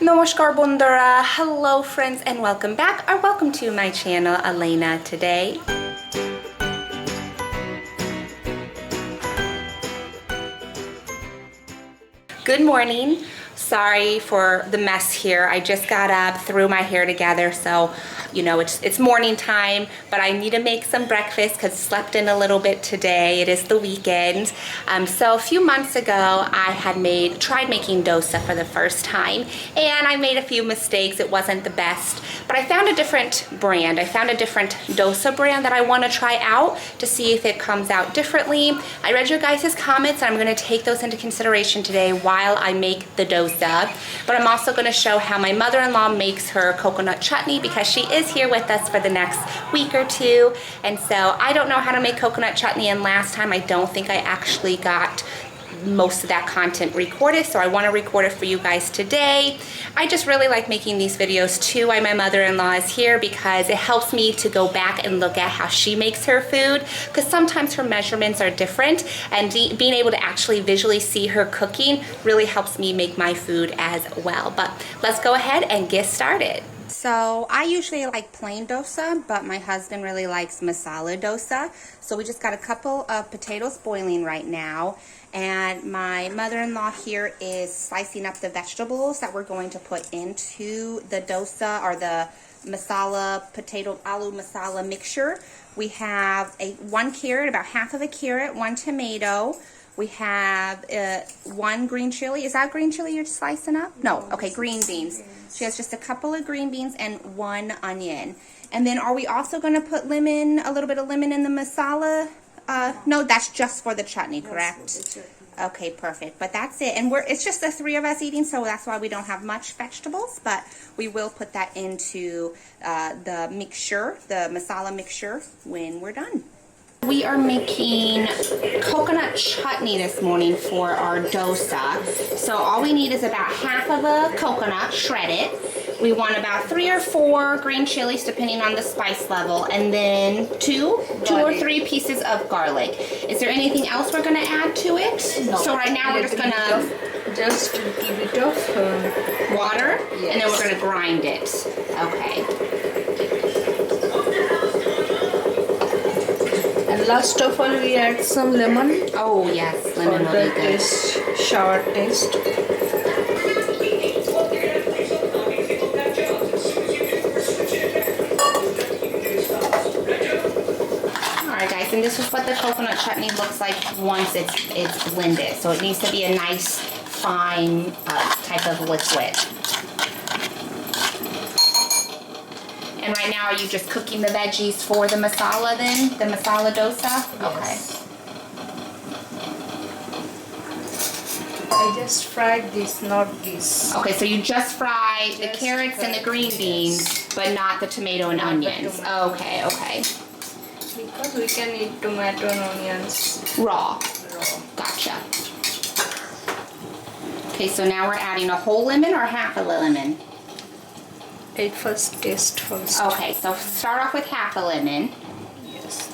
Namaskar bondura, hello friends and welcome back or welcome to my channel Elena today. Good morning. Sorry for the mess here. I just got up, threw my hair together, so you know it's morning time, but I need to make some breakfast because slept in a little bit today. It is the weekend. So a few months ago I had tried making dosa for the first time, and I made a few mistakes. It wasn't the best, but I found a different brand. I found a different dosa brand that I want to try out to see if it comes out differently. I read your guys' comments and I'm going to take those into consideration today while I make the dosa. But I'm also going to show how my mother-in-law makes her coconut chutney because she is here with us for the next week or two, and so I don't know how to make coconut chutney, and last time I don't think I actually got most of that content recorded, so I want to record it for you guys today. I just really like making these videos too while my mother-in-law is here because it helps me to go back and look at how she makes her food, because sometimes her measurements are different, and being able to actually visually see her cooking really helps me make my food as well. But let's go ahead and get started. So I usually like plain dosa, but my husband really likes masala dosa. So we just got a couple of potatoes boiling right now, and my mother-in-law here is slicing up the vegetables that we're going to put into the dosa or the masala potato aloo masala mixture. We have one carrot, about half of a carrot, one tomato. We have one green chili. Is that green chili you're slicing up? No. Okay, green beans. She has just a couple of green beans and one onion. And then are we also going to put lemon, a little bit of lemon in the masala? No, that's just for the chutney, correct? Okay, perfect. But that's it. And it's just the three of us eating, so that's why we don't have much vegetables. But we will put that into the mixture, the masala mixture, when we're done. We are making coconut chutney this morning for our dosa. So all we need is about half of a coconut, shredded. We want about 3 or 4 green chilies depending on the spice level, and then two or three pieces of garlic. Is there anything else we're going to add to it? No. So right now we're just going to just give it off water, yes. And then we're going to grind it. Okay. And last of all, we add some lemon. Oh yes, lemon will be good. Taste, sour taste. Alright guys, and this is what the coconut chutney looks like once it's blended. So it needs to be a nice, fine type of liquid. And right now, are you just cooking the veggies for the masala then? The masala dosa? Yes. Okay. I just fried this, not this. Okay, so you just fried the carrots and the green beans, but not the tomato and onions. Okay, okay. Because we can eat tomato and onions raw. Gotcha. Okay, so now we're adding a whole lemon or half a lemon? Taste first. Okay, so start off with half a lemon. Yes.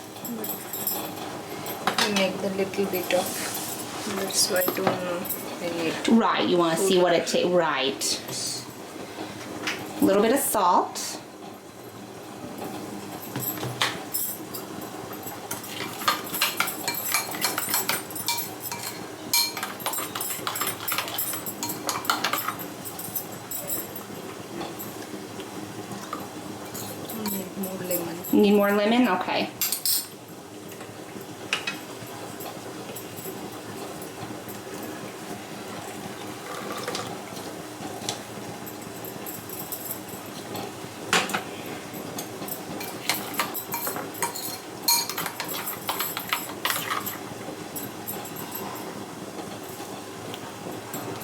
We make the little bit of. That's why I don't know. Right, you want to see what it tastes. Right. A little bit of salt. Need more lemon? Okay.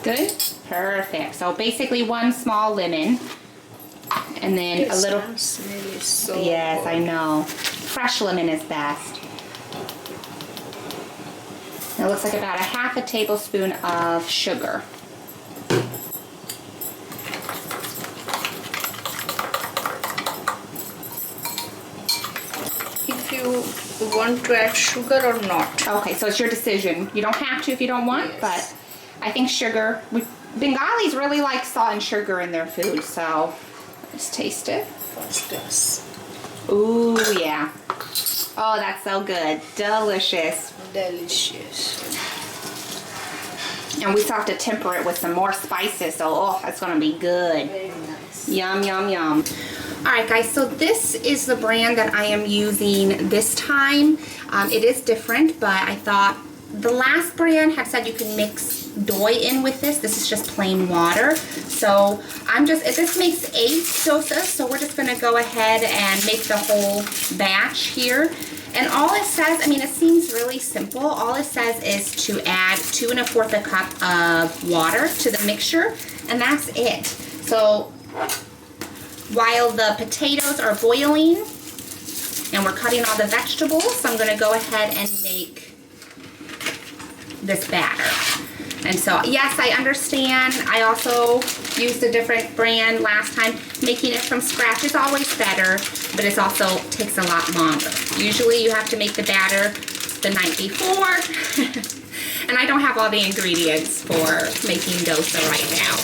Good? Perfect. So basically one small lemon. And then a little. So yes, good. I know. Fresh lemon is best. It looks like about a half a tablespoon of sugar. If you want to add sugar or not. Okay, so it's your decision. You don't have to if you don't want, yes. But I think sugar, Bengalis really like salt and sugar in their food, so let's taste it. First class. Ooh, yeah. Oh, that's so good. Delicious. Delicious. And we still have to temper it with some more spices, so oh, that's gonna be good. Very nice. Yum, yum, yum. All right, guys, so this is the brand that I am using this time. It is different, but I thought the last brand had said you can mix doi in with this. This is just plain water. So this makes 8 dosas, so we're just gonna go ahead and make the whole batch here. And all it says, I mean, it seems really simple. All it says is to add 2 1/4 cup of water to the mixture, and that's it. So while the potatoes are boiling and we're cutting all the vegetables, I'm gonna go ahead and make this batter. And so, yes, I understand. I also used a different brand last time. Making it from scratch is always better, but it also takes a lot longer. Usually you have to make the batter the night before, and I don't have all the ingredients for making dosa right now.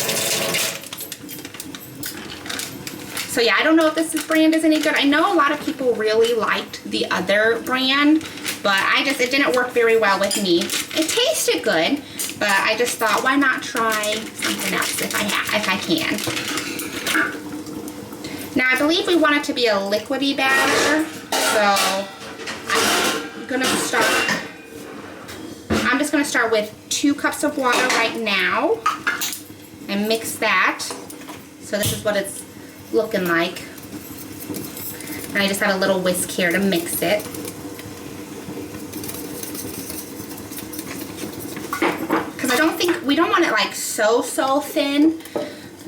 So yeah, I don't know if this brand is any good. I know a lot of people really liked the other brand, but it didn't work very well with me. It tasted good, but I just thought, why not try something else if I can. Now I believe we want it to be a liquidy batter, so I'm just gonna start with 2 cups of water right now and mix that. So this is what it's looking like. And I just have a little whisk here to mix it. We don't want it like so thin,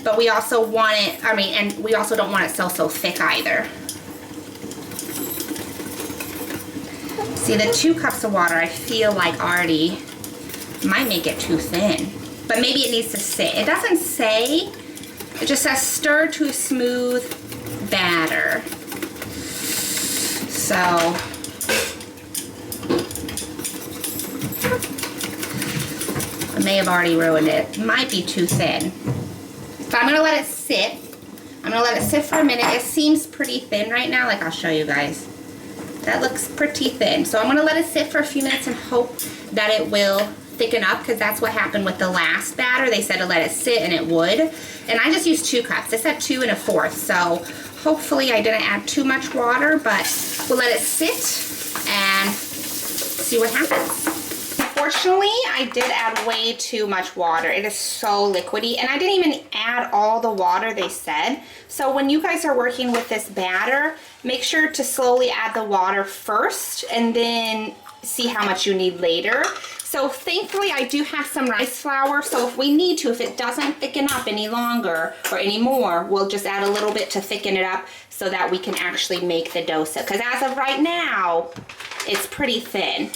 but we also want it, and we also don't want it so thick either. See, the 2 cups of water I feel like already might make it too thin, but maybe it needs to sit. It doesn't say, it just says stir to a smooth batter. So I may have already ruined it. Might be too thin. But I'm gonna let it sit. I'm gonna let it sit for a minute. It seems pretty thin right now. Like, I'll show you guys. That looks pretty thin. So I'm gonna let it sit for a few minutes and hope that it will thicken up, because that's what happened with the last batter. They said to let it sit, and it would. And I just used 2 cups. I said 2 1/4. So hopefully I didn't add too much water, but we'll let it sit and see what happens. Unfortunately, I did add way too much water. It is so liquidy, and I didn't even add all the water they said. So when you guys are working with this batter, make sure to slowly add the water first and then see how much you need later. So thankfully, I do have some rice flour, so if we need to, if it doesn't thicken up any longer or any more, we'll just add a little bit to thicken it up so that we can actually make the dosa. Because as of right now, it's pretty thin.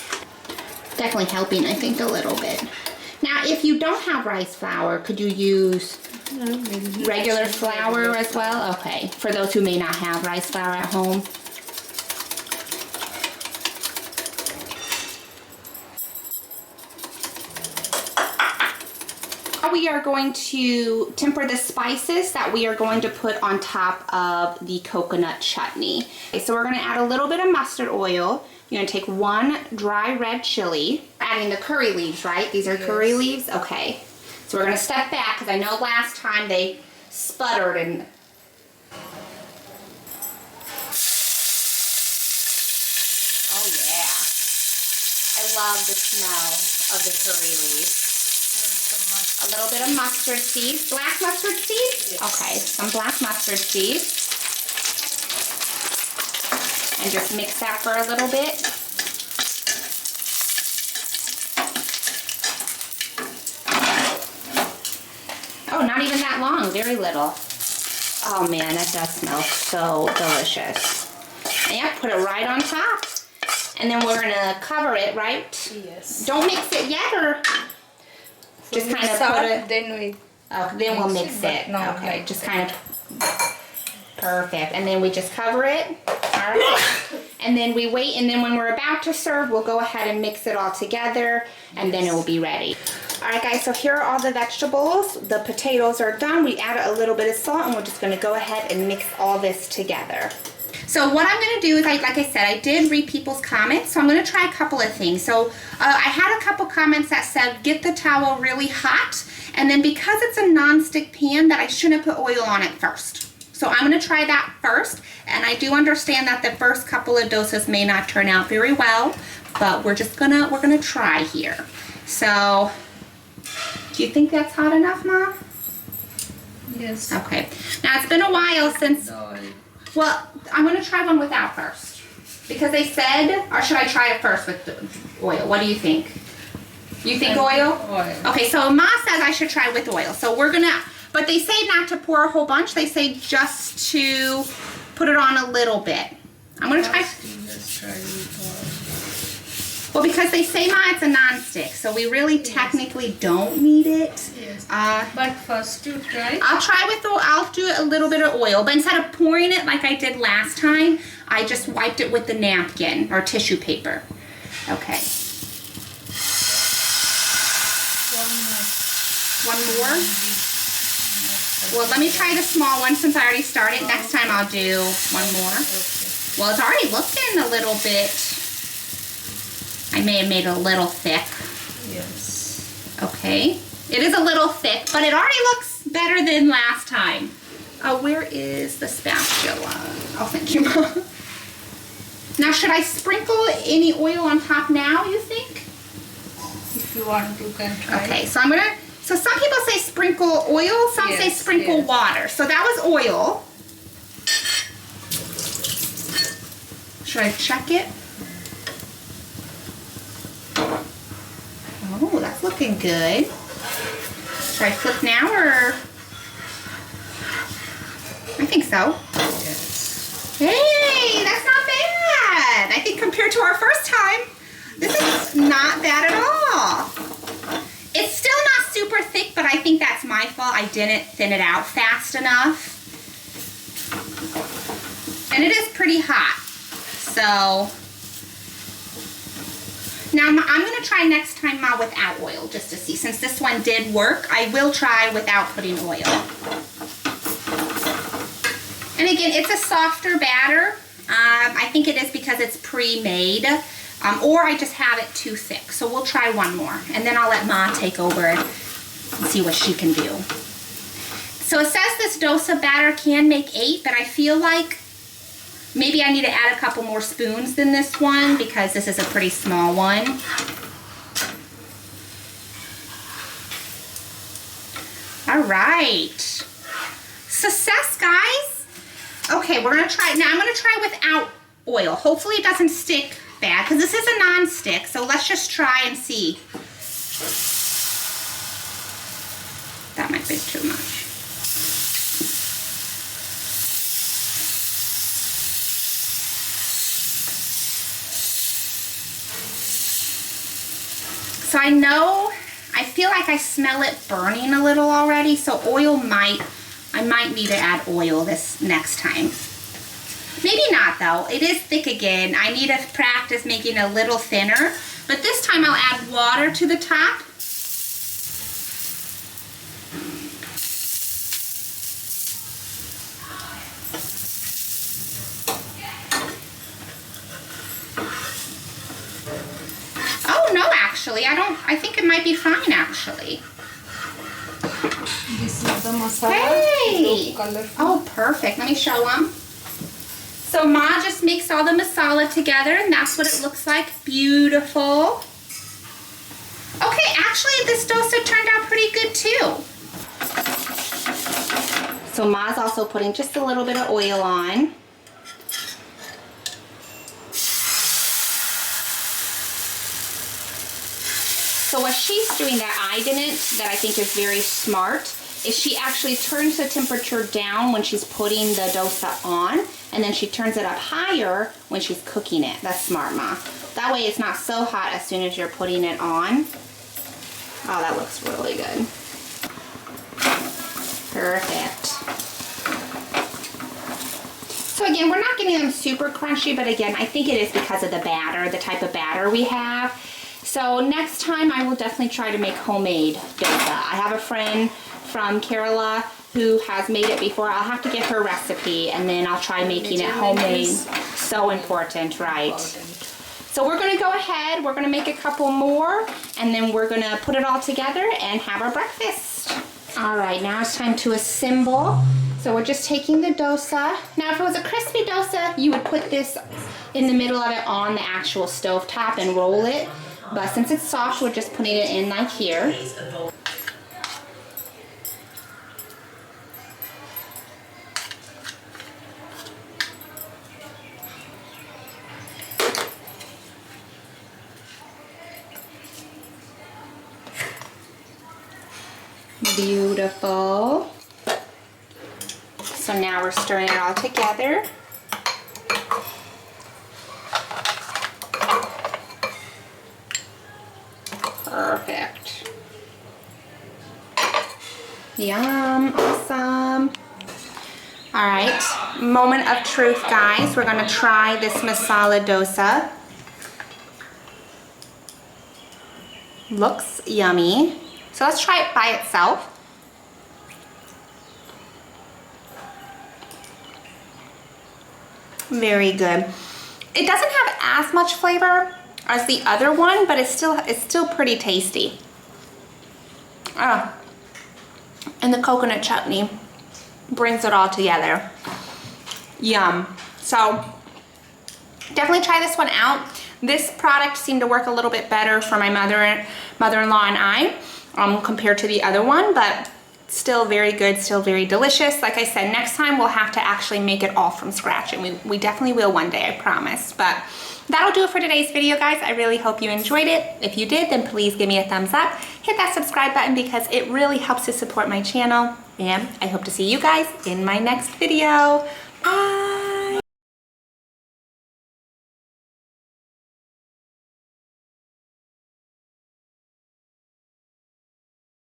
Definitely helping, I think, a little bit. Now, if you don't have rice flour, could you use regular flour as well? Okay, for those who may not have rice flour at home. We are going to temper the spices that we are going to put on top of the coconut chutney. Okay, so we're going to add a little bit of mustard oil. You're going to take 1 dry red chili. Adding the curry leaves, right? These are curry leaves? Okay. So we're going to step back, because I know last time they sputtered and... Oh yeah. I love the smell of the curry leaves. A little bit of mustard seeds. Black mustard seeds? Yes. Okay, some black mustard seeds. And just mix that for a little bit. Oh, not even that long, very little. Oh man, that does smell so delicious. And yeah, put it right on top. And then we're gonna cover it, right? Yes. Don't mix it yet, or just kind of put it. Then we'll mix it. No, okay, just kind of. Perfect. And then we just cover it. All right. And then we wait, and then when we're about to serve, we'll go ahead and mix it all together, and then it will be ready. All right, guys, so here are all the vegetables. The potatoes are done. We added a little bit of salt, and we're just gonna go ahead and mix all this together. So what I'm gonna do is, like I said, I did read people's comments, so I'm gonna try a couple of things. So I had a couple comments that said, get the towel really hot, and then because it's a non-stick pan, that I shouldn't put oil on it first. So I'm gonna try that first, and I do understand that the first couple of dosas may not turn out very well, but we're gonna try here. So, do you think that's hot enough, Mom? Yes. Okay. Now it's been a while since. Well, I'm gonna try one without first, because they said, or should I try it first with the oil? What do you think? You think oil? Oil. Okay, so Ma says I should try with oil. So we're gonna, but they say not to pour a whole bunch. They say just to put it on a little bit. I'm gonna try. Just try with oil. Well, because they say, Ma, it's a non-stick, so we really technically don't need it. Yes. But first you try. I'll try with the, I'll do a little bit of oil, but instead of pouring it like I did last time, I just wiped it with the napkin or tissue paper. Okay. One more? Well, let me try the small one since I already started. Next time I'll do one more. Okay. Well, it's already looking a little bit. I may have made it a little thick. Yes. Okay. It is a little thick, but it already looks better than last time. Where is the spatula? Oh, thank you, Mom. Now, should I sprinkle any oil on top now, you think? If you want, you can try. Okay, so I'm gonna, so some people say sprinkle oil, some say Yes, sprinkle yes. water. So that was oil. Should I check it? Oh, that's looking good. Should I flip now or? I think so. Yes. Hey, that's not bad. I think compared to our first time, this is not bad at all. It's still not super thick, but I think that's my fault. I didn't thin it out fast enough. And it is pretty hot. So, now I'm gonna try next time, Ma, without oil, just to see. Since this one did work, I will try without putting oil. And again, it's a softer batter. I think it is because it's pre-made, or I just have it too thick. So we'll try one more, and then I'll let Ma take over and see what she can do. So it says this dosa batter can make 8, but I feel like maybe I need to add a couple more spoons than this one because this is a pretty small one. All right. Success, guys. Okay, we're gonna try, now I'm gonna try without oil. Hopefully it doesn't stick bad because this is a non-stick, so let's just try and see. That might be too much. So I know, I feel like I smell it burning a little already, so I might need to add oil this next time. Maybe not though, it is thick again. I need to practice making it a little thinner, but this time I'll add water to the top. Actually, I think it might be fine actually. This is the masala. Hey! Colorful. Oh, perfect. Let me show them. So Ma just mixed all the masala together and that's what it looks like. Beautiful. Okay, actually this dosa turned out pretty good too. So Ma's also putting just a little bit of oil on. So what she's doing that I didn't, that I think is very smart, is she actually turns the temperature down when she's putting the dosa on, and then she turns it up higher when she's cooking it. That's smart, Ma. That way it's not so hot as soon as you're putting it on. Oh, that looks really good. Perfect. So again, we're not getting them super crunchy, but again, I think it is because of the batter, the type of batter we have. So next time I will definitely try to make homemade dosa. I have a friend from Kerala who has made it before. I'll have to get her recipe and then I'll try making it homemade. So important, right? So we're gonna go ahead, we're gonna make a couple more and then we're gonna put it all together and have our breakfast. All right, now it's time to assemble. So we're just taking the dosa. Now if it was a crispy dosa, you would put this in the middle of it on the actual stove top and roll it. But since it's soft, we're just putting it in like here. Beautiful. So now we're stirring it all together. Perfect. Yum, awesome. All right, moment of truth, guys. We're gonna try this masala dosa. Looks yummy. So let's try it by itself. Very good. It doesn't have as much flavor as the other one, but it's still pretty tasty. And the coconut chutney brings it all together. Yum. So definitely try this one out. This product seemed to work a little bit better for my mother-in-law and I compared to the other one, but still very good, still very delicious. Like I said, next time we'll have to actually make it all from scratch, and we definitely will one day, I promise. But that'll do it for today's video, guys. I really hope you enjoyed it. If you did, then please give me a thumbs up. Hit that subscribe button because it really helps to support my channel. And I hope to see you guys in my next video. Bye.